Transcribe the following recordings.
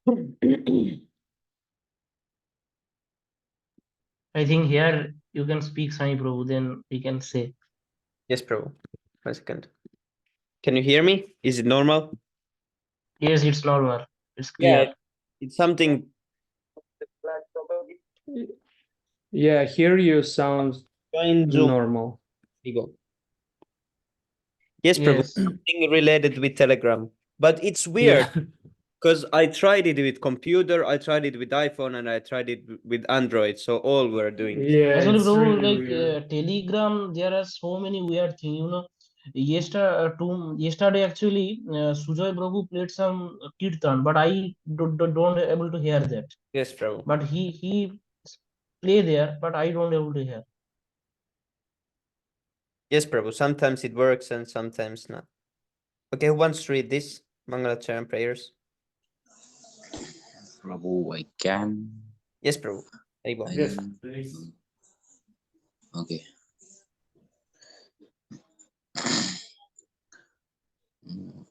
I think here you can speak Sai Prabhu, then we can say. Yes, Prabhu. 1 second. Can you hear me? Is it normal? Yes, it's normal. It's Yeah, clear. it's something. Yeah, here you sound Join Zoom. normal. Here you go. Yes, Prabhu. Yes. Something related with Telegram. But it's weird Yeah. because I tried it with computer, I tried it with iPhone, and I tried it with Android. So all were doing it. Yeah, Actually, it's Prabhu, really like weird. Telegram, there are so many weird things. Yesterday actually, Sujoy Prabhu played some kirtan, but I don't able to hear that. Yes, Prabhu. But he play there, but I don't able to hear. Yes, Prabhu. Sometimes it works and sometimes not. Okay, who wants to read this? Mangalacharan prayers. Prabhu, I can. Yes, Prabhu. Haribol. Yes, please. Okay.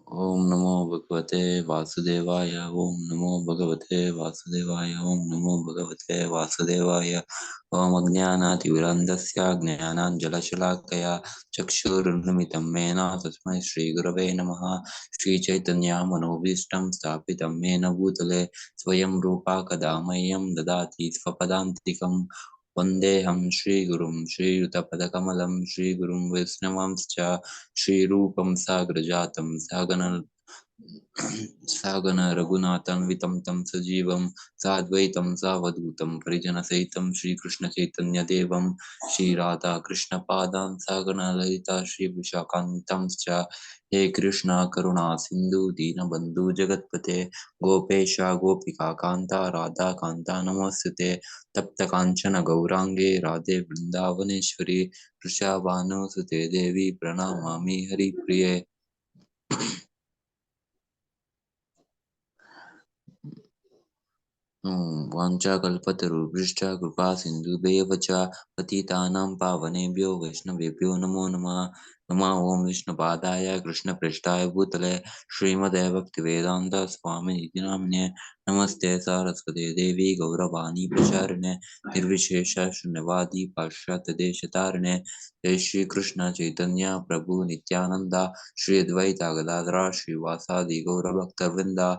Om Namo Bhagavate Vasudevaya. Om Namo Bhagavate Vasudevaya. Om Namo Bhagavate Vasudevaya. Om Ajnanativirandasya Gnananjalashalakaya Chakshurunmitam Mena Tasmai Shri Gurave Namaha. Shri Chaitanya Manobhishtam Sthapitam Mena Bhutale Swayam Rupa Kadamayam Dadati Svapadantikam Vandeham Shri Gurum Shri Yutapadakamalam Shri Gurum Vaisnavamscha Shri Rupam Sagrajatam Sagana Raghunathan Vitam Tam Sajivam Sadvaitam Savadutam Parijana Saitam Shri Krishna Chaitanya Devam Shri Radha Krishna Padam Sagana Lalita Shri Vishakantam Cha He Krishna Karuna Sindhu Dina Bandhu Jagatpate Gopesha Gopika Kanta Radha Kanta Namaste Tapta Kanchana Gaurange Radhe Vrindavaneshwari Vrishabhanu Sute Devi Pranamami Hari Priye वाञ्छाकल्पतरुभ्यश्च कृपा सिन्धुभ्येव च पतितानां पावनेभ्यो वैष्णवेभ्यो नमो नमः नमः ॐ विष्णुपादाय कृष्णपृष्ठाय भूतले श्रीमते भक्तिवेदान्त स्वामिनिति नाम्ने नमस्ते सरस्वती देवी गौरवाणी प्रचारिणे निर्विशेष शून्यवादी पाश्चात्यदेशतारिणे जय श्री कृष्ण चैतन्य प्रभु Nityanand Shri Advaita Gadadhar श्रीवासादि गौरभक्तवृंदा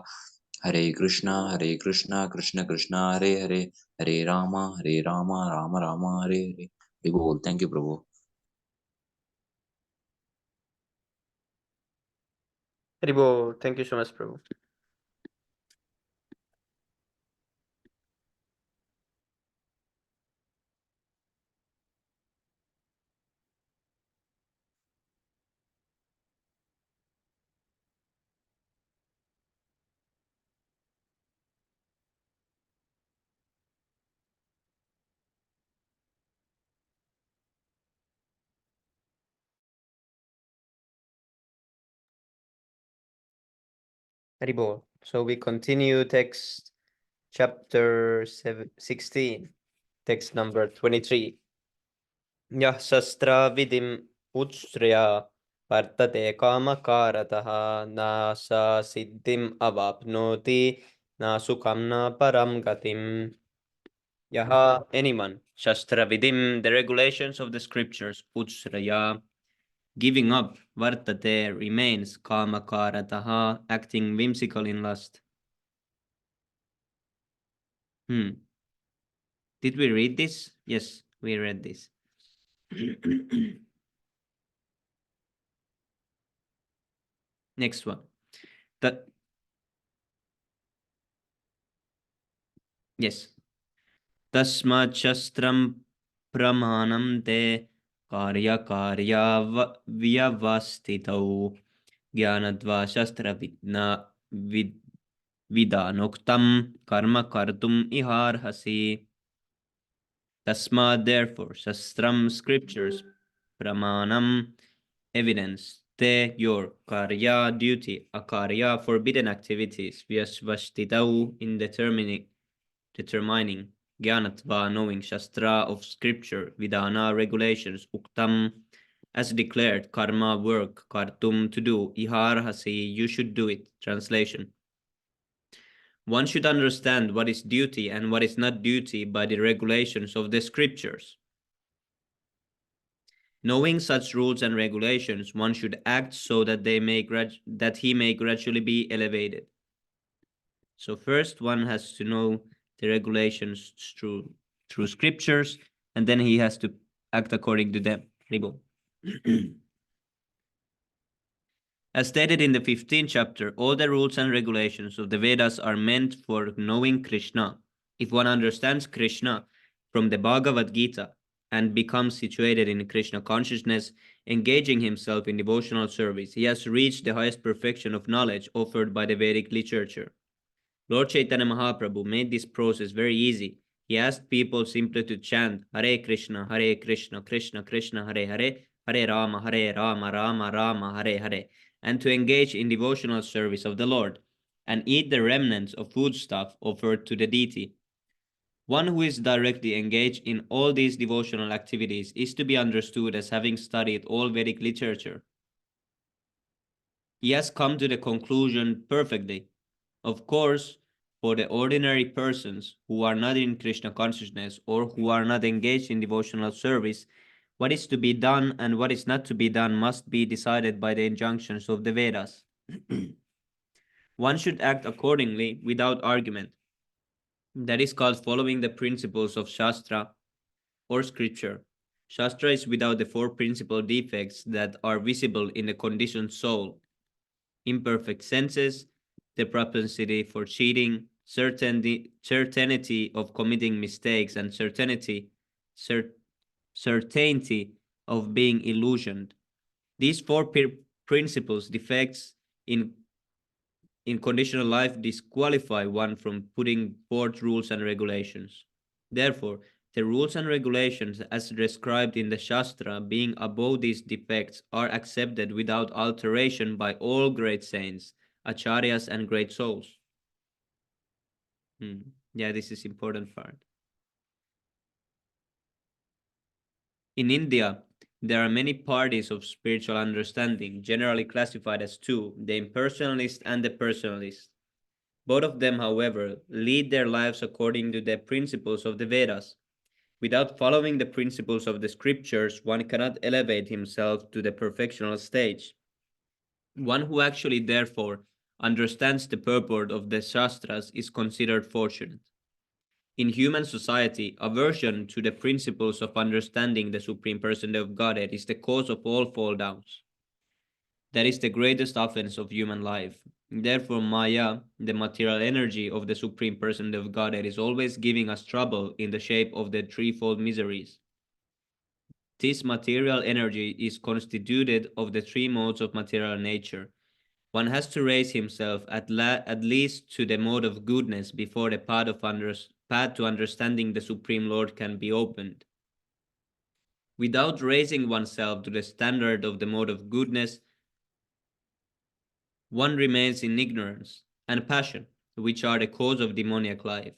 Hare Krishna, Krishna Krishna, Hare Hare, Hare Rama, Rama Rama, Hare Hare. Hare Bol. Thank you, Prabhu. Haribol. Thank you so much, Prabhu. Haribol. So we continue text chapter 16, text number 23. Yah sastra vidim utstrya vartate kamakarataha na sa siddhim avapnoti na sukham na param gatim. Yaha, anyone, shastra vidim, the regulations of the scriptures, utsraya, giving up, vartate, remains, kamakarataha, acting whimsical in lust. Did we read this? Yes, we read this. Next one. Yes. Tasmat shastram pramanam te karya vyavastitau jnanatva shastra vidanoktam karma kartum iharhasi. Tasma, therefore, shastram, scriptures, pramanam, evidence, te, your, karya, duty, akarya, forbidden activities, vyasvashtitau, in determining, jnanatva, knowing, shastra, of scripture, vidana, regulations, uktam, as declared, karma, work, kartum, to do, iharhasi, you should do it. Translation. One should understand what is duty and what is not duty by the regulations of the scriptures. Knowing such rules and regulations, one should act so that he may gradually be elevated. So first one has to know the regulations through scriptures, and then he has to act according to them. As stated in the 15th chapter, all the rules and regulations of the Vedas are meant for knowing Krishna. If one understands Krishna from the Bhagavad Gita and becomes situated in Krishna consciousness, engaging himself in devotional service, he has reached the highest perfection of knowledge offered by the Vedic literature. Lord Chaitanya Mahaprabhu made this process very easy. He asked people simply to chant Hare Krishna, Krishna Krishna, Hare Hare, Hare Rama, Rama Rama, Hare Hare, and to engage in devotional service of the Lord, and eat the remnants of foodstuff offered to the deity. One who is directly engaged in all these devotional activities is to be understood as having studied all Vedic literature. He has come to the conclusion perfectly. Of course, for the ordinary persons who are not in Krishna consciousness or who are not engaged in devotional service, what is to be done and what is not to be done must be decided by the injunctions of the Vedas. One should act accordingly without argument. That is called following the principles of Shastra or scripture. Shastra is without the four principal defects that are visible in the conditioned soul: imperfect senses, the propensity for cheating, certainty of committing mistakes, and certainty of being illusioned. These four principles defects in conditional life disqualify one from putting forth rules and regulations. Therefore, the rules and regulations as described in the Shastra, being above these defects, are accepted without alteration by all great saints, acharyas, and great souls. Yeah, this is important part. In India, there are many parties of spiritual understanding, generally classified as two, the impersonalist and the personalist. Both of them, however, lead their lives according to the principles of the Vedas. Without following the principles of the scriptures, one cannot elevate himself to the perfectional stage. One who actually, therefore, understands the purport of the Shastras is considered fortunate. In human society, aversion to the principles of understanding the Supreme Personality of Godhead is the cause of all fall downs. That is the greatest offense of human life. Therefore, Maya, the material energy of the Supreme Personality of Godhead, is always giving us trouble in the shape of the threefold miseries. This material energy is constituted of the three modes of material nature. One has to raise himself at least to the mode of goodness before the path to understanding the Supreme Lord can be opened. Without raising oneself to the standard of the mode of goodness, one remains in ignorance and passion, which are the cause of demoniac life.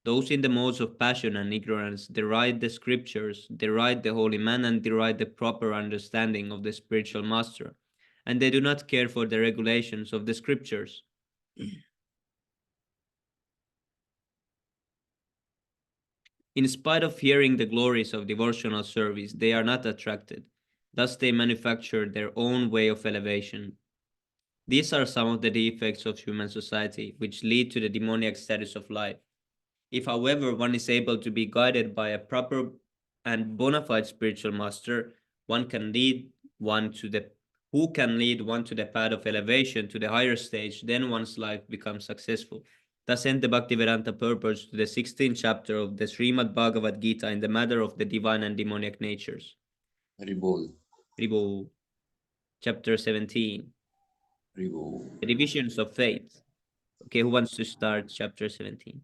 Those in the modes of passion and ignorance deride the scriptures, deride the holy man, and deride the proper understanding of the spiritual master, and they do not care for the regulations of the scriptures. In spite of hearing the glories of devotional service, they are not attracted. Thus they manufacture their own way of elevation. These are some of the defects of human society, which lead to the demoniac status of life. If, however, one is able to be guided by a proper and bona fide spiritual master, who can lead one to the path of elevation to the higher stage, then one's life becomes successful. Thus end the Bhaktivedanta purpose to the 16th chapter of the Srimad Bhagavad Gita in the matter of the divine and demoniac natures. Haribol. Haribol. Chapter 17. Haribol. The divisions of faith. Okay, who wants to start chapter 17?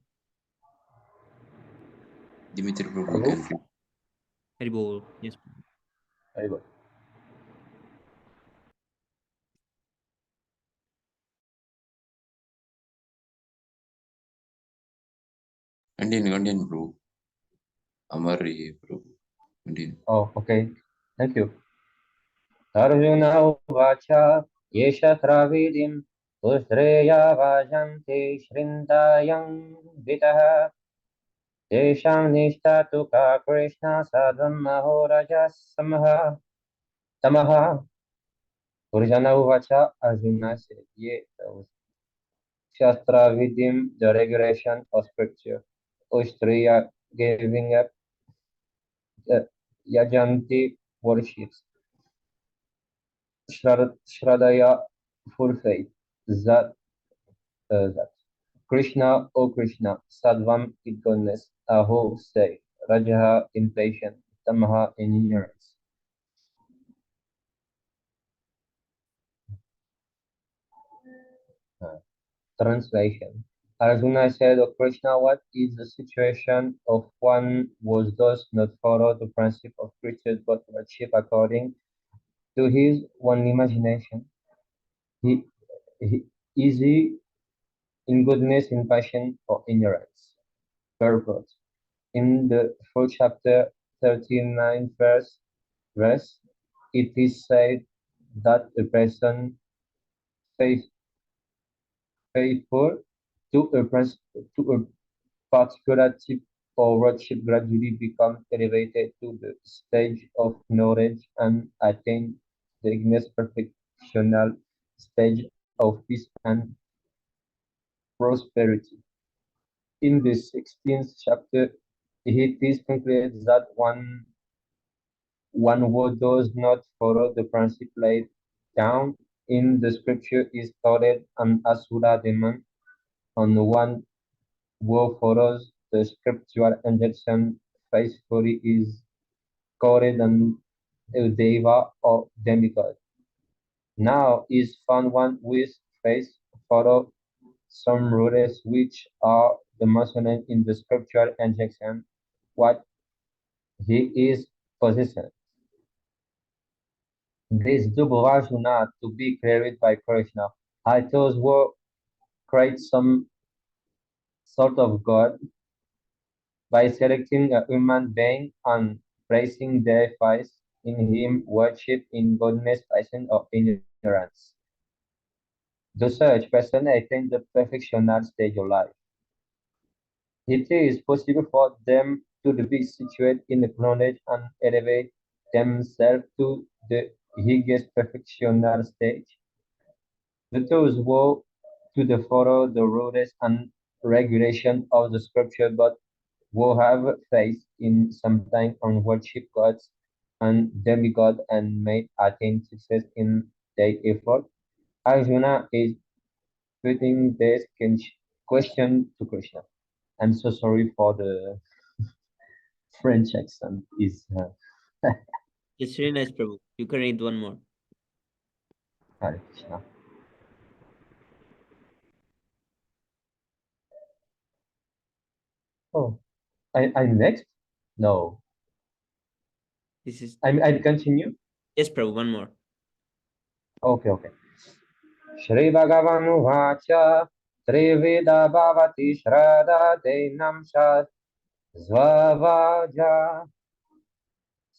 Dimitri Prabhu can read. Haribol. Yes. Haribol. Continue, Prabhu. Amari Prabhu. Continue. Oh, okay. Thank you. Arjuna uvacha yesha travidim Usreya vajanti shrintayam vitah tesham nishtatuka Krishna sadvam mahorajas samaha tamaha. Urjana uvacha, Arjuna said, ye Shastra within the regulation of scripture. Ustriya giving up Yajanti worships. Shradaya full faith. That Krishna, O Krishna, Sadvam in goodness, Aho say, Rajaha impatient, Tamaha in ignorance. Translation. Arjuna said, O Krishna, what is the situation of one who does not follow the principle of creatures but worship according to his own imagination? He, is he in goodness, in passion, or ignorance? Purport. In the fourth chapter, 39 verse, it is said that a person faith, faithful to a particular type or worship gradually become elevated to the stage of knowledge and attain the ignis perfectional stage of peace and prosperity. In the 16th chapter, it is concluded that one who does not follow the principle laid down in the scripture is called an asura demon, and one who follows the scriptural injunction faithfully is called an deva or demigod. Now is found one with faith follow some rules which are the mentioned in the scriptural injunction, what he is possessing. This double Arjuna to be carried by Krishna. I those who create some sort of God by selecting a human being and placing their faith in him, worship in godness, passion, or ignorance. The such person attains the perfectional stage of life. It is possible for them to be situated in the knowledge and elevate themselves to the highest perfectional stage. The those who to the follow the rules and regulation of the scripture, but who have faith in something and worship gods and demigod and may attain success in their effort. Arjuna is putting this question to Krishna. I'm so sorry for the French accent. Is It's really nice, Prabhu. You can read one more. Hare Krishna. Oh, I'm next? No, This is I continue. yes, Prabhu. One more. Okay. Shri Bhagavan Trivida Bhavati Shraddha Denam Shad Svavaja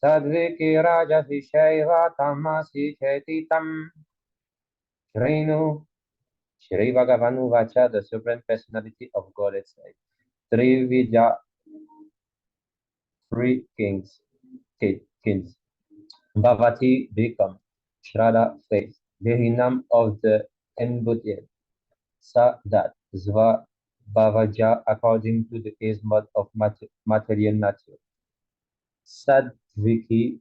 Sadviki Raja Vishaiva Tamasi Chetitam Shrinu Shri Bhagavan the Supreme Personality of Godhead said, Trivida, three kings. Bhavati become, Shraddha faith, Vihinam of the embodied, Sa that, Zva Bhavaja according to the case mode of material nature. Sadviki,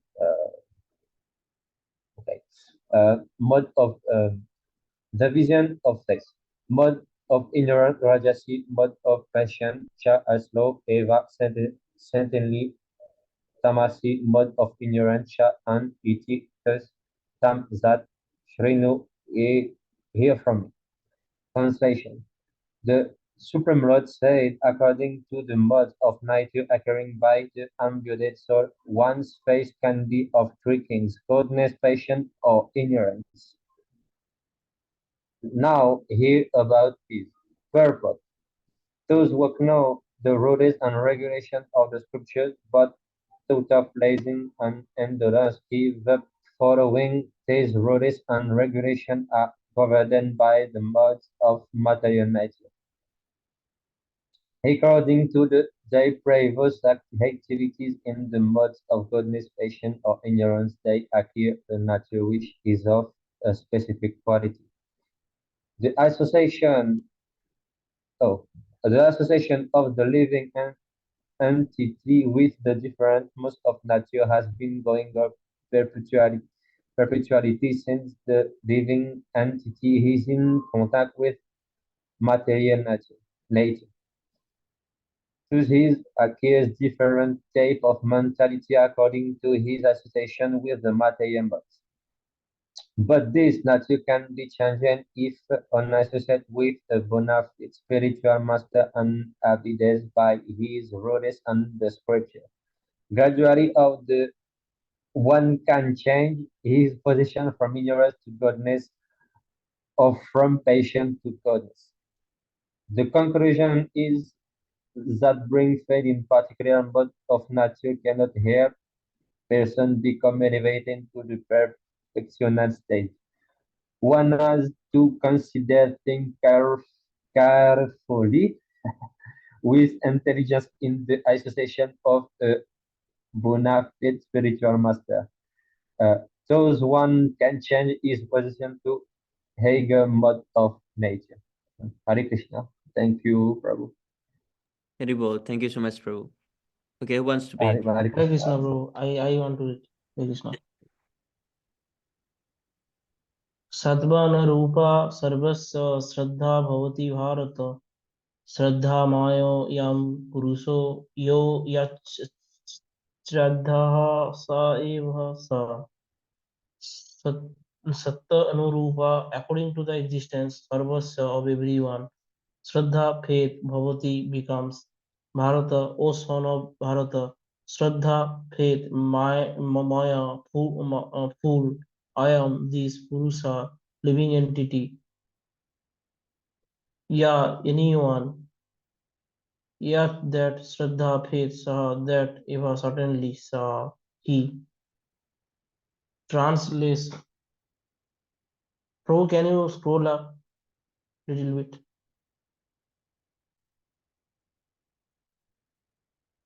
okay, mode of the vision of sex, mode of ignorance, Rajasi, mode of passion, Cha slow, Eva, certainly, Tamasi, mode of ignorance, Cha and Iti, thus, Tam Zat, Shrinu, hear from me. Translation. The Supreme Lord said, according to the modes of nature occurring by the embodied soul, one's face can be of three kings, goodness, patience, or ignorance. Now hear about peace. Purport. Those who know the rules and regulations of the scriptures, but out of laziness and endurance give up following these rules and regulations are governed by the modes of material nature. According to their previous activities in the modes of goodness, patience, or ignorance, they acquire a nature which is of a specific quality. The association, oh, the association of the living entity with the different modes of nature has been going on perpetually since the living entity is in contact with material nature. Thus, he acquires different type of mentality according to his association with the material modes. But this nature can be changed if unassociated with a bona fide spiritual master and abided by his rules and the scripture. Gradually, one can change his position from ignorance to godness or from patience to godness. The conclusion is that bring faith in particular mode of nature cannot help person become elevated to the perfectional state. One has to consider things carefully with intelligence in the association of a bona fide spiritual master. Uh, thus one can change his position to higher mode of nature. Hare Krishna. Thank you, Prabhu. Haribol, thank you so much, Prabhu. Okay, who wants to Hare be? Hare Hare Krishna. Krishna, bro. I want to read. Hare Krishna. सद्भावरूपा सर्वस्य श्रद्धा भवति भारत श्रद्धामयो यं पुरुषो यो यच्छ्रद्धः स एव सत्य अनुरूपा according to the existence सर्वस्य of everyone Shraddha faith bhavati becomes Bharata, O son of Bharata. Shraddha faith maya fool. I am this Purusa living entity. Yeah, anyone. Yet that Shraddha faith saw that eva certainly saw he. Translates. Pro, can you scroll up a little bit?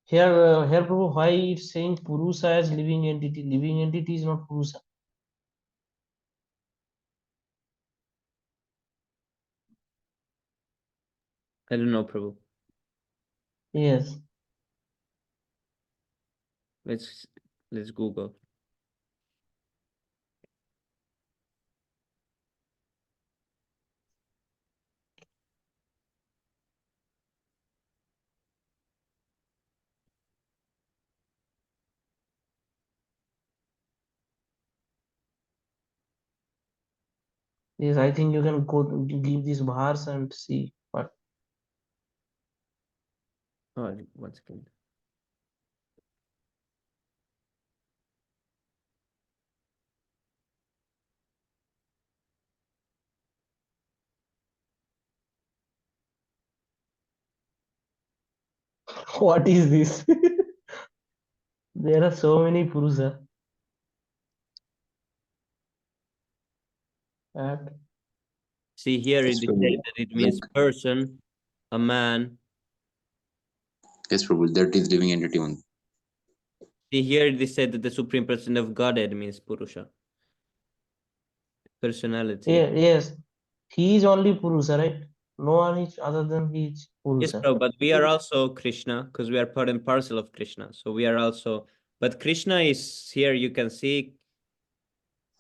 Here, Prabhu, why it's saying Purusa as living entity? Living entity is not Purusa. I don't know, Prabhu. Yes. Let's Google. Yes, I think you can go give these bars and see what. Oh, one second. What is this? There are so many Purusa. At See here, Yes, it says Prabhu. that it means Like, person, a man. yes, Prabhu, that is living entity one. See here, it is said that the supreme person of Godhead means Purusha. Personality. yeah, yes, he is only Purusa, right? No one is other than he is Yes, Purusa. bro, but we are also Krishna because we are part and parcel of Krishna. So we are also, but Krishna is here, you can see,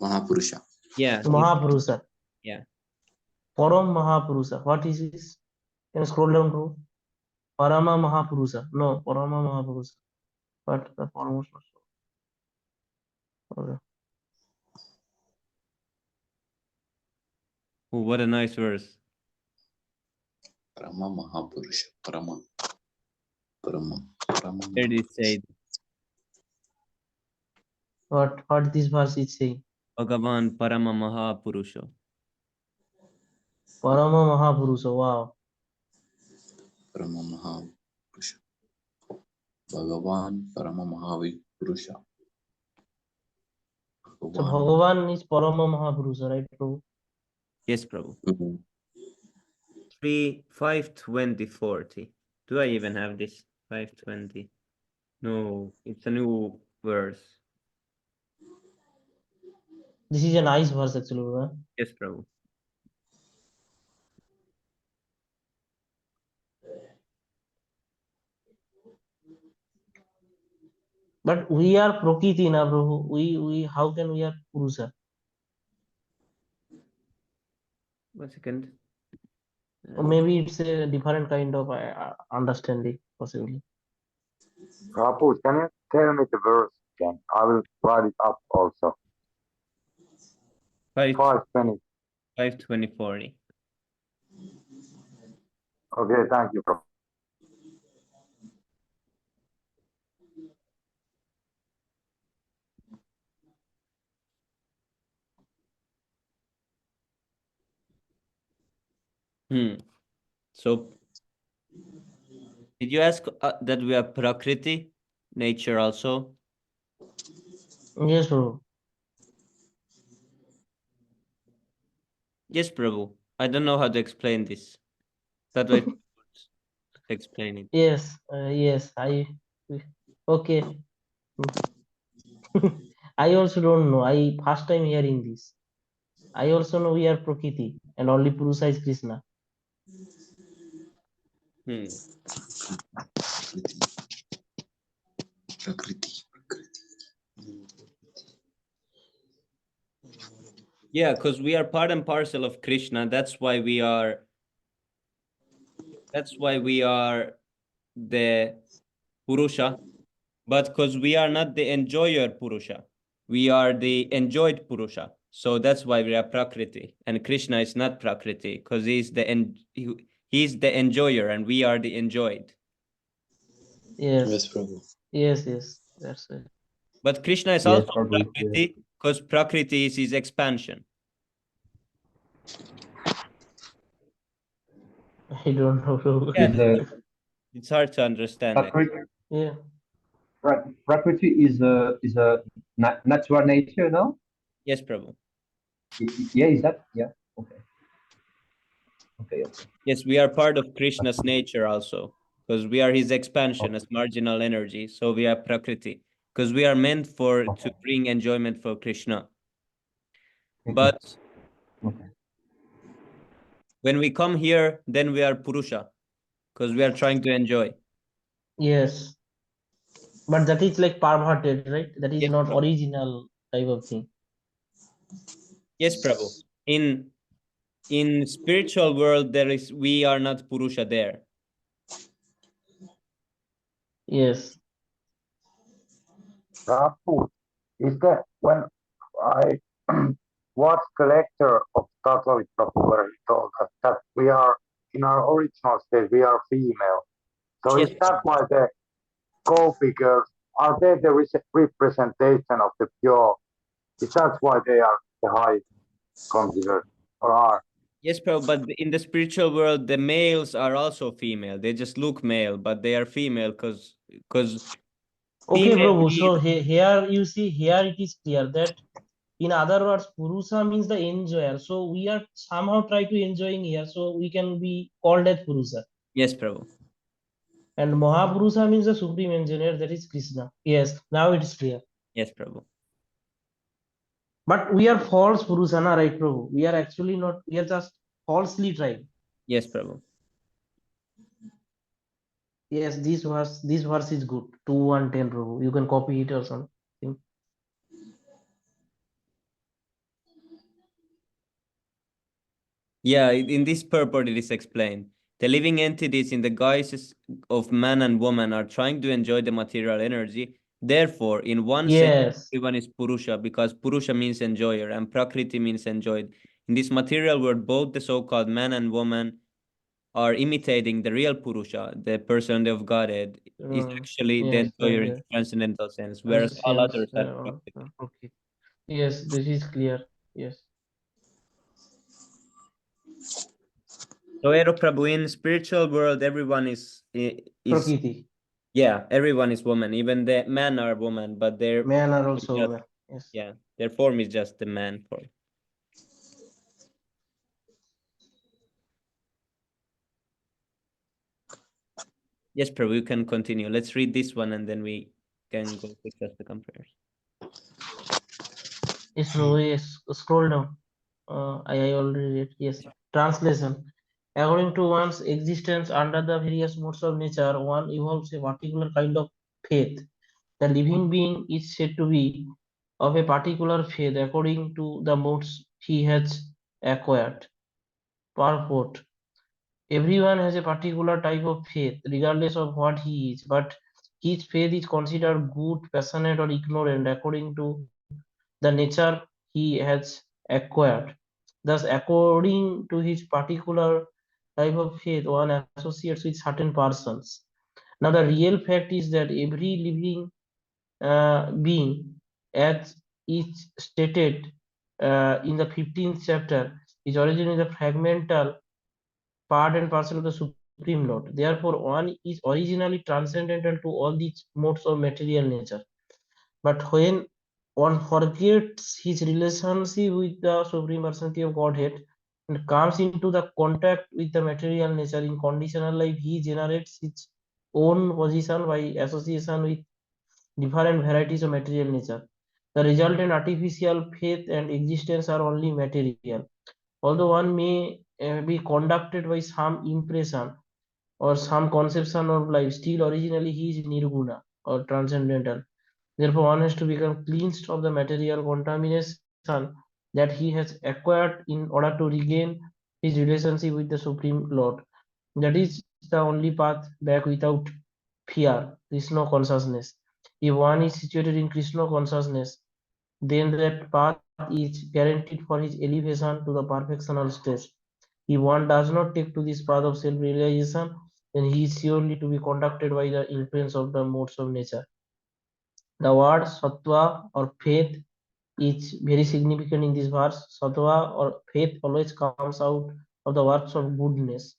Mahapurusha. yeah, Mahapurusa. yeah. Param Mahapurusa. What is this? Can you scroll down to Parama Mahapurusa? No, Parama Mahapurusa. But the foremost. Okay. Oh, what a nice verse. Parama Mahapurusha. Parama. Here it is said, What this verse is saying? Bhagavan Parama Mahapurusha. Parama Mahapurusa. Wow. Parama Mahapurusha. Bhagavan Parama Mahapurusha. So Bhagavan. Bhagavan is Parama Mahapurusa, right, bro? Yes, Prabhu. Mhm. 5:20:40. Do I even have this? 5:20. No, it's a new verse. This is a nice verse actually, Prabhu. Yes, Prabhu. But we are Prakriti na, Prabhu. We how can we are Purusa? 1 second. Or maybe it's a different kind of understanding, possibly. Prabhu, can you tell me the verse again? I will write it up also. 5:20. 5:20:40. Okay, thank you, Prabhu. So, did you ask that we are Prakriti, nature also? Yes, Prabhu. Yes, Prabhu. I don't know how to explain this. That way, explain it. Yes, yes. Okay. I also don't know. I first time hearing this. I also know we are Prakriti and only Purusa is Krishna. Hmm. Prakriti. Yeah, because we are part and parcel of Krishna. That's why we are. That's why we are the Purusha. But because we are not the enjoyer Purusha, we are the enjoyed Purusha. So that's why we are Prakriti. And Krishna is not Prakriti because he's the enjoyer and we are the enjoyed. Yes, Yes, Prabhu. yes. That's it. But Krishna is Yes, also Prabhu. Yes. Prakriti because Prakriti is his expansion. I don't know, Prabhu. Yeah, Is it's hard to understand it. Yeah. Prakriti is a natural nature, no? Yes, Prabhu. Yeah, is that? Yeah. Okay. Okay. Yes, we are part of Krishna's nature also because we are his expansion as marginal energy. So we are Prakriti because we are meant to Okay. bring enjoyment for Krishna. Mhm. But Okay. when we come here, then we are Purusha because we are trying to enjoy. Yes. But that is like perverted, right? That is Yes, not Prabhu. original type of thing. Yes, Prabhu. In spiritual world, we are not Purusha there. Yes. Prabhu, is that when I watched the lecture of Catholic Prabhu where he told us that we are, in our original state, we are female. So Yes, is that why the co-figures, are they the representation of the pure? Is that why they are the high considered or are? yes, Prabhu. But in the spiritual world, the males are also female. They just look male, but they are female because Okay, female Prabhu. lead. So here you see, here it is clear that in other words, Purusa means the enjoyer. So we are somehow try to enjoying here. So we can be called as Purusa. Yes, Prabhu. And Mahapurusa means the supreme engineer, that is Krishna. Yes, now it's clear. Yes, Prabhu. But we are false Purusana, right, Prabhu? We are actually not, we are just falsely trying. Yes, Prabhu. Yes, this verse is good. 2:110, Prabhu. You can copy it or something. Yeah, in this purport it is explained. The living entities in the guises of man and woman are trying to enjoy the material energy. Therefore, in one sense, Yes, everyone is Purusha because Purusha means enjoyer and Prakriti means enjoyed. In this material world, both the so-called man and woman are imitating the real Purusha, the person of Godhead, is actually the yes, enjoyer in the transcendental sense, whereas all sense, others are Prakriti. okay. Yes, this is clear. Yes, So, Ero Prabhu, in spiritual world, everyone is Prakriti. yeah, everyone is woman. Even the men are woman, but Men are also just, women. Yes. yeah, their form is just the man form. Yes, Prabhu, you can continue. Let's read this one and then we can go discuss the compares. Yes, Prabhu, yes, scroll down. I already read. Yes. Translation. According to one's existence under the various modes of nature, one evolves a particular kind of faith. The living being is said to be of a particular faith according to the modes he has acquired. Purport. Everyone has a particular type of faith, regardless of what he is, but his faith is considered good, passionate, or ignorant according to the nature he has acquired. Thus, according to his particular type of faith, one associates with certain persons. Now, the real fact is that every living being, as is stated in the 15th chapter, is originally the fragmental part and parcel of the Supreme Lord. Therefore, one is originally transcendental to all these modes of material nature. But when one forgets his relationship with the Supreme Personality of Godhead and comes into the contact with the material nature in conditional life, he generates his own position by association with different varieties of material nature. The resultant artificial faith and existence are only material. Although one may be conducted by some impression or some conception of life, still originally he is nirguna or transcendental. Therefore, one has to become cleansed of the material contamination that he has acquired in order to regain his relationship with the Supreme Lord. That is the only path back without fear, Krishna consciousness. If one is situated in Krishna consciousness, then that path is guaranteed for his elevation to the perfectional stage. If one does not take to this path of self-realization, then he is surely to be conducted by the influence of the modes of nature. The word sattva or faith is very significant in this verse. Sattva or faith always comes out of the works of goodness.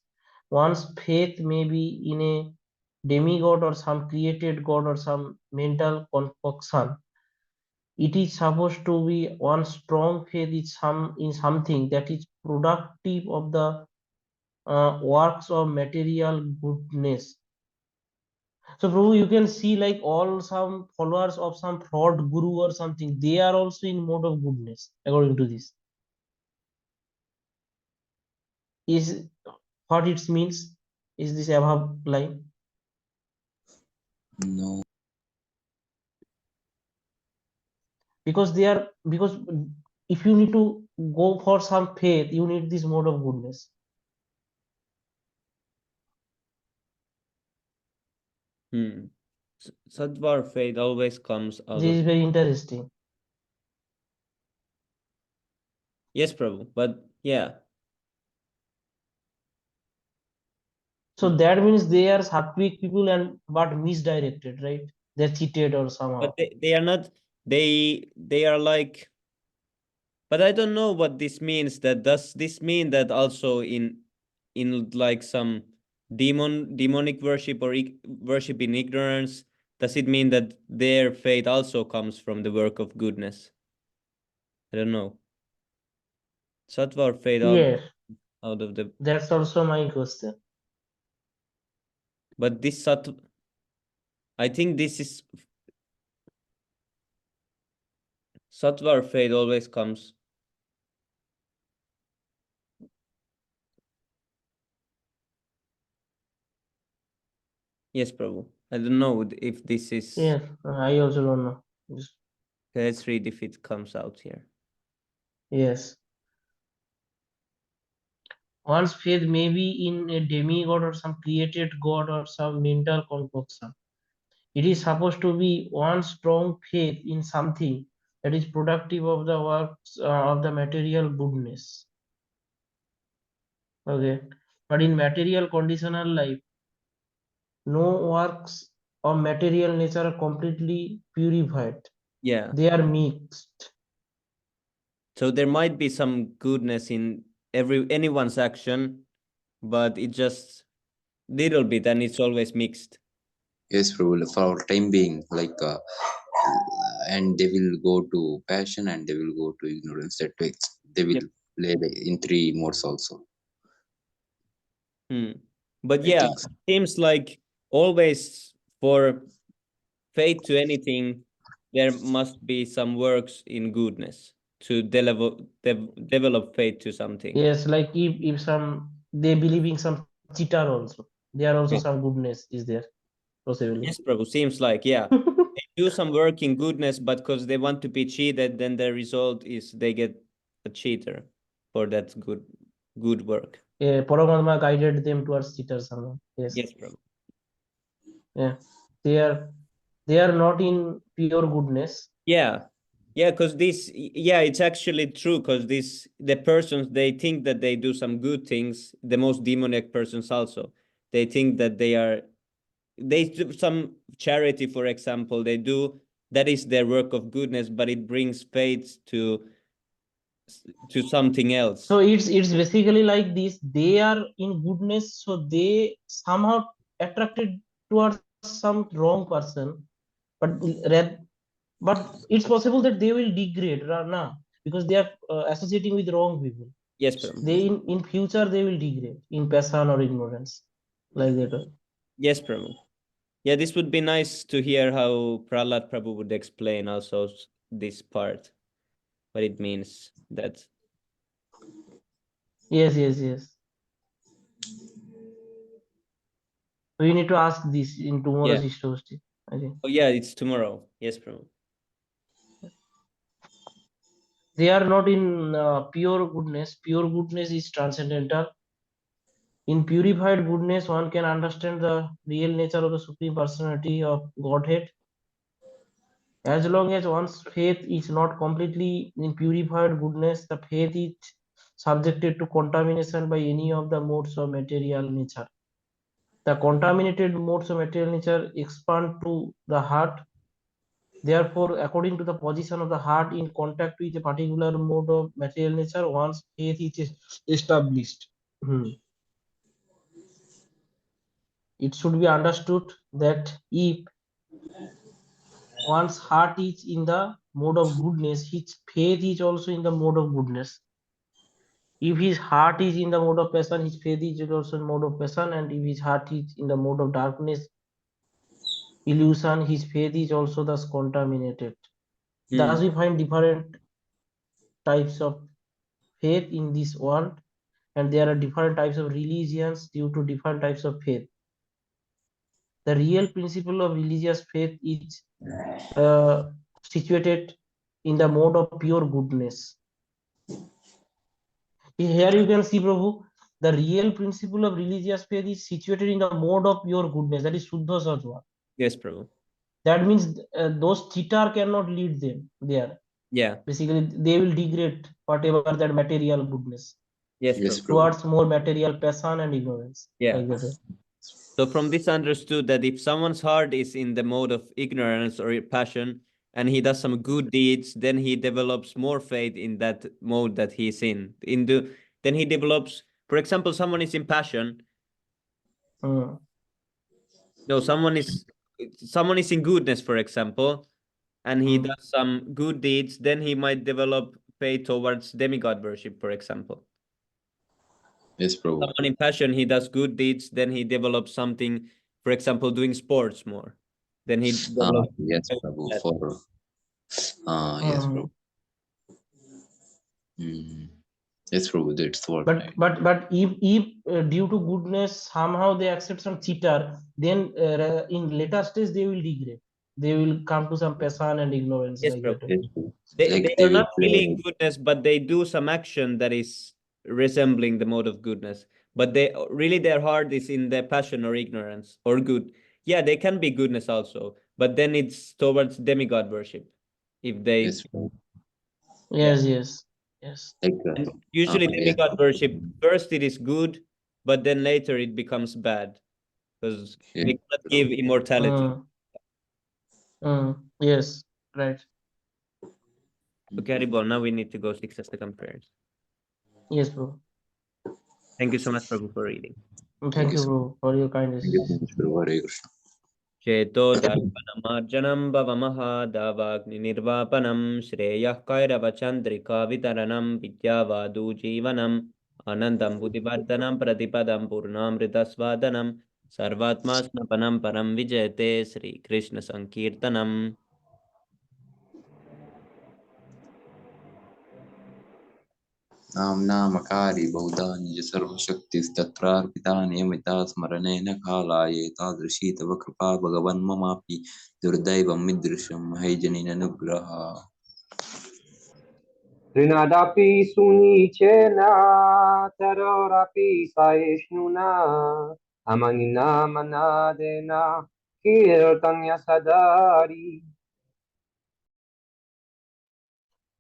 One's faith may be in a demigod or some created god or some mental concoction. It is supposed to be one strong faith in something that is productive of the works of material goodness. So, Prabhu, you can see like all some followers of some fraud guru or something, they are also in mode of goodness, according to this. Is what it means? Is this above line? No. Because they are because if you need to go for some faith, you need this mode of goodness. Sattva or faith always comes out This of. is very interesting. Yes, Prabhu, but yeah. So that means they are sattvic people and but misdirected, right? They're cheated or somehow. But they are not, they are like, but I don't know what this means. That does this mean that also in like some demonic worship or worship in ignorance, does it mean that their faith also comes from the work of goodness? I don't know. Sattva or faith Yes, out of the, that's also my question. but this sattva, I think this is sattva or faith always comes. Yes, Prabhu. I don't know if this is. Yes, I also don't know. Let's read if it comes out here. Yes. One's faith may be in a demigod or some created god or some mental concoction. It is supposed to be one strong faith in something that is productive of the works of the material goodness. Okay. But in material conditional life, no works of material nature are completely purified. Yeah. They are mixed. So there might be some goodness in anyone's action, but it just little bit and it's always mixed. Yes, Prabhu, for time being, and they will go to passion and they will go to ignorance. That way, they will Yep. play in three modes also. But I yeah, think so. seems like always for faith to anything, there must be some works in goodness to develop faith to something. Yes, like if some they believing some cheater also, there also Yeah. some goodness is there possibly. Yes, Prabhu. Seems like, yeah. They do some work in goodness, but because they want to be cheated, then the result is they get a cheater for that good work. Yeah, Paramatma guided them towards cheaters. Yes. Yes, Prabhu. Yeah, they are not in pure goodness. Yeah. Yeah, because it's actually true, because the persons, they think that they do some good things, the most demonic persons also. They think that they do some charity, for example, that is their work of goodness, but it brings faith to something else. So it's basically like this. They are in goodness, so they somehow attracted towards some wrong person, but but it's possible that they will degrade now because they are associating with wrong people. Yes, Prabhu. They in future they will degrade in passion or ignorance, like that. Yes, Prabhu. Yeah, this would be nice to hear how Prahlad Prabhu would explain also this part, what it means. That Yes, yes, yes. We need to ask this in tomorrow's history. I think oh yeah, it's tomorrow. Yes, Prabhu. they are not in pure goodness. Pure goodness is transcendental. In purified goodness, one can understand the real nature of the Supreme Personality of Godhead. As long as one's faith is not completely in purified goodness, the faith is subjected to contamination by any of the modes of material nature. The contaminated modes of material nature expand to the heart. Therefore, according to the position of the heart in contact with a particular mode of material nature, one's faith is established. It should be understood that if one's heart is in the mode of goodness, his faith is also in the mode of goodness. If his heart is in the mode of passion, his faith is also in mode of passion, and if his heart is in the mode of darkness, illusion, his faith is also thus contaminated. Thus, we find different types of faith in this world, and there are different types of religions due to different types of faith. The real principle of religious faith is situated in the mode of pure goodness. Here you can see, Prabhu, the real principle of religious faith is situated in the mode of pure goodness, that is Shuddha Sattva. Yes, Prabhu. That means those cheater cannot lead them there. Yeah. Basically, they will degrade whatever that material goodness. Yes, Yes, Prabhu. Prabhu. Towards more material passion and ignorance. Yeah. Like that. So from this understood that if someone's heart is in the mode of ignorance or passion, and he does some good deeds, then he develops more faith in that mode that he's in. Then he develops, for example, someone is in passion. No, someone is in goodness, for example, and he does some good deeds, then he might develop faith towards demigod worship, for example. Yes, Prabhu. Someone in passion, he does good deeds, then he develops something, for example, doing sports more. Then he develops Yes, Prabhu. that. Yes, Prabhu. Yes, Prabhu. That's what. But if due to goodness somehow they accept some cheater, then in later stage they will degrade. They will come to some passion and ignorance. Yes, Like Prabhu. that. Yes, Prabhu. They are not really in goodness, but they do some action that is resembling the mode of goodness. But their heart is in their passion or ignorance or good. Yeah, they can be goodness also, but then it's towards demigod worship. If they Yes, Prabhu. Yes. And usually demigod worship, first it is good, but then later it becomes bad because we cannot give immortality. Yes, right. Okay, Haribol, now we need to go 6 second prayers. Yes, bro. Thank you so much, Prabhu, for reading. Thank you, bro, for your kindness. Hare Krishna. Cheto darpanamarjanam bhavamaha Shreyah Kairavachandrika Vitaranam Vidyavadu Jivanam Anandam Buddhivardhanam Pratipadam Purnamritasvadanam सर्वात्मा स्नपनं परं विजयते श्रीकृष्ण संकीर्तनम्. नाम्नामकारि बहुधा निज सर्वशक्तिस्तत्रार्पिता नियमिता स्मरणेन कालाये तादृशी तव कृपा भगवन् ममापि दुर्दैवम् ईदृशं हैजनिननुग्रहा Trinadapi sunichena terorapi saishnuna amanina manadena kirtanya sadari.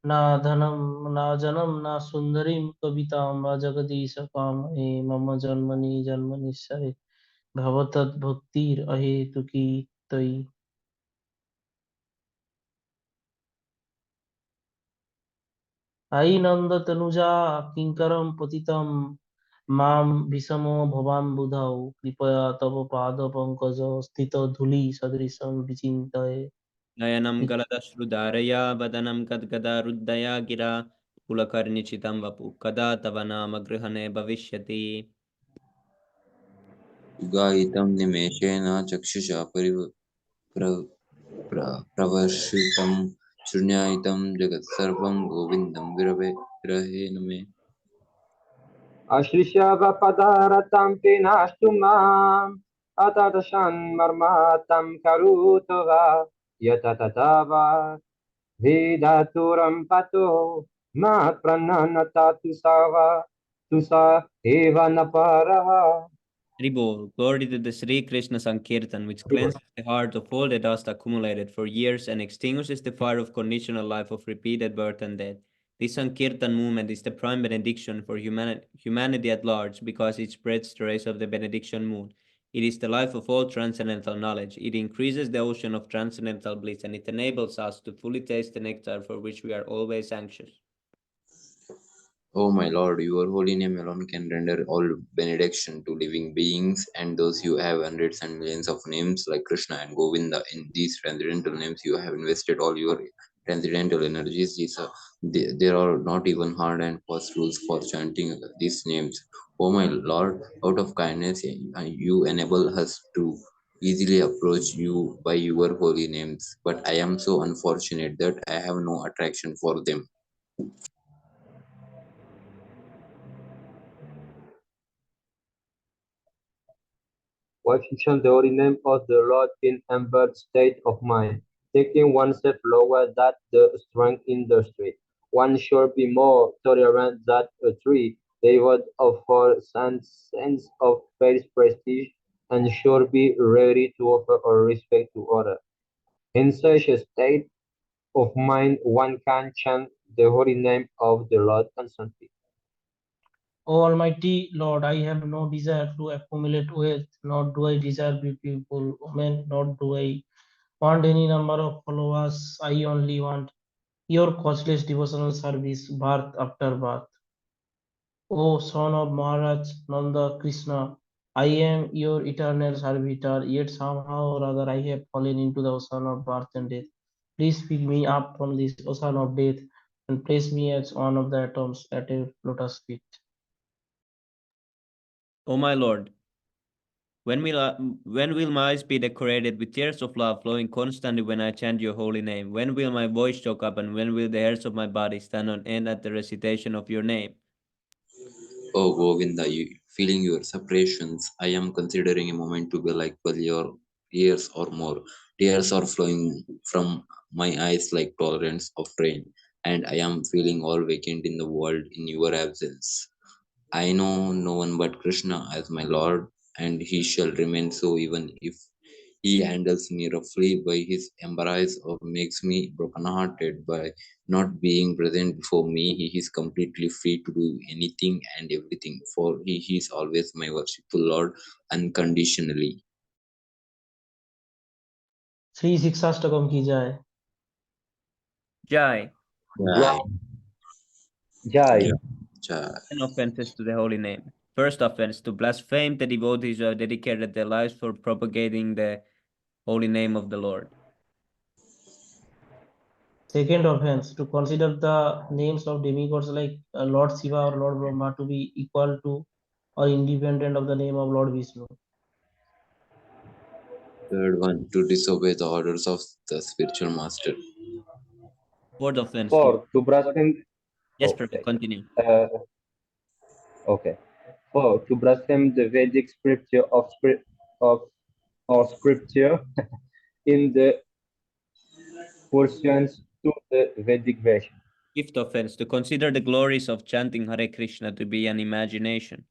न धनं न जनं न सुन्दरीं कवितां वा जगदीश कामये मम जन्मनि जन्मनिश्चये भवतद्भक्तिरहेतुकी त्वयि। अयि नन्दतनुजा किङ्करं पतितं मां विषमो भवाम्बुधौ कृपया तव पादपङ्कज स्थितधूलिसदृशं विचिन्तये। नयनं गलदश्रुधारया वदनं गद्गदारुद्धया गिरा कुलकर्णिचितं वपु कदा तव नाम गृहणे भविष्यति. युगायितं निमेषेण चक्षुषा प्रवर्षितं शून्यायितं जगत्सर्वं गोविन्दं विरहेण मे Ashrishava pinastu mam atadashan marmatam karutova yatatatava vedaturam pato ma prananata tusa eva naparaha. Tribol, glory to the Sri Krishna Sankirtan, which cleanses the heart of all the dust accumulated for years and extinguishes the fire of conditional life of repeated birth and death. This Sankirtan movement is the prime benediction for humanity at large because it spreads the rays of the benediction moon. It is the life of all transcendental knowledge. It increases the ocean of transcendental bliss and it enables us to fully taste the nectar for which we are always anxious. O my Lord, your holy name alone can render all benediction to living beings, and those you have hundreds and millions of names like Krishna and Govinda. In these transcendental names, you have invested all your transcendental energies. There are not even hard and fast rules for chanting these names. O my Lord, out of kindness, you enable us to easily approach you by your holy names. But I am so unfortunate that I have no attraction for them. Watching the holy name of the Lord in embodied state of mind, taking one step lower than the strength industry. One should be more tolerant than a tree, devoid of false sense of face prestige, and should be ready to offer our respect to others. In such a state of mind, one can chant the holy name of the Lord constantly. O Almighty Lord, I have no desire to accumulate wealth, nor do I desire beautiful women, nor do I want any number of followers. I only want your causeless devotional service, birth after birth. O son of Maharaj Nanda Krishna, I am your eternal servitor, yet somehow or other I have fallen into the ocean of birth and death. Please pick me up from this ocean of death and place me as one of the atoms at your lotus feet. O my Lord, when will my eyes be decorated with tears of love flowing constantly when I chant your holy name? When will my voice choke up and when will the hairs of my body stand on end at the recitation of your name? Oh Govinda, feeling your separations, I am considering a moment to be like 12 years or more. Tears are flowing from my eyes like torrents of rain, and I am feeling all vacant in the world in your absence. I know no one but Krishna as my Lord, and he shall remain so even if he handles me roughly by his embrace or makes me broken-hearted by not being present before me. He is completely free to do anything and everything, for he is always my worshipful Lord unconditionally. Shri शिक्षाष्टकम की जाए। Jai. Jai, Jai. Jai, Jai. 10 offenses to the holy name. First offense, to blaspheme the devotees who have dedicated their lives for propagating the holy name of the Lord. Second offense, to consider the names of demigods like Lord Shiva or Lord Brahma to be equal to or independent of the name of Lord Vishnu. Third one, to disobey the orders of the spiritual master. Fourth offense. Four, to blaspheme. Yes, Oh, Prabhu, okay. continue. Okay. Four, to blaspheme the Vedic scripture of or scripture in the pursuance to the Vedic version. Fifth offense, to consider the glories of chanting Hare Krishna to be an imagination.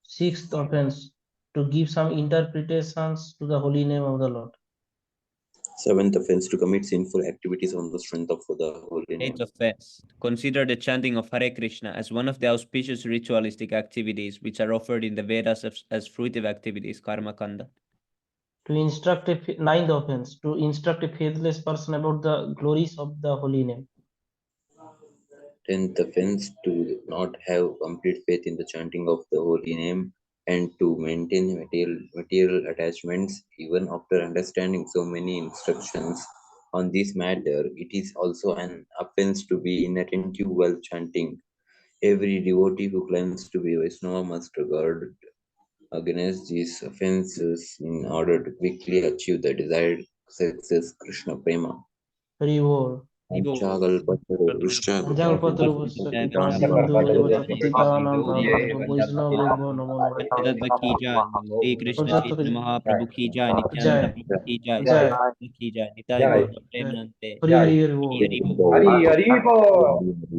Sixth offense, to give some interpretations to the holy name of the Lord. Seventh offense, to commit sinful activities on the strength of the holy name. Eighth offense, consider the chanting of Hare Krishna as one of the auspicious ritualistic activities which are offered in the Vedas as fruitive activities, karma kanda. To instruct ninth offense, to instruct a faithless person about the glories of the holy name. 10th offense, to not have complete faith in the chanting of the holy name and to maintain material attachments even after understanding so many instructions on this matter. It is also an offense to be inattentive while chanting. Every devotee who claims to be Vaishnava must guard against these offenses in order to quickly achieve the desired success, Krishna Prema. Hari Bol. Panjalpatarupasya Kripa Sindhu Devata Patitanam Bhavanam Vaishnava Namo Namo. सच्चिदानंद की जय Shri Krishna Jai Chaitanya Mahaprabhu की जय Jai Nityanand प्रभु की जय Jai की जय Nitai Jai. गौर प्रेमानंदे Hari Hari Hari Bol. Hari Hari बोल Hari Hari Bo.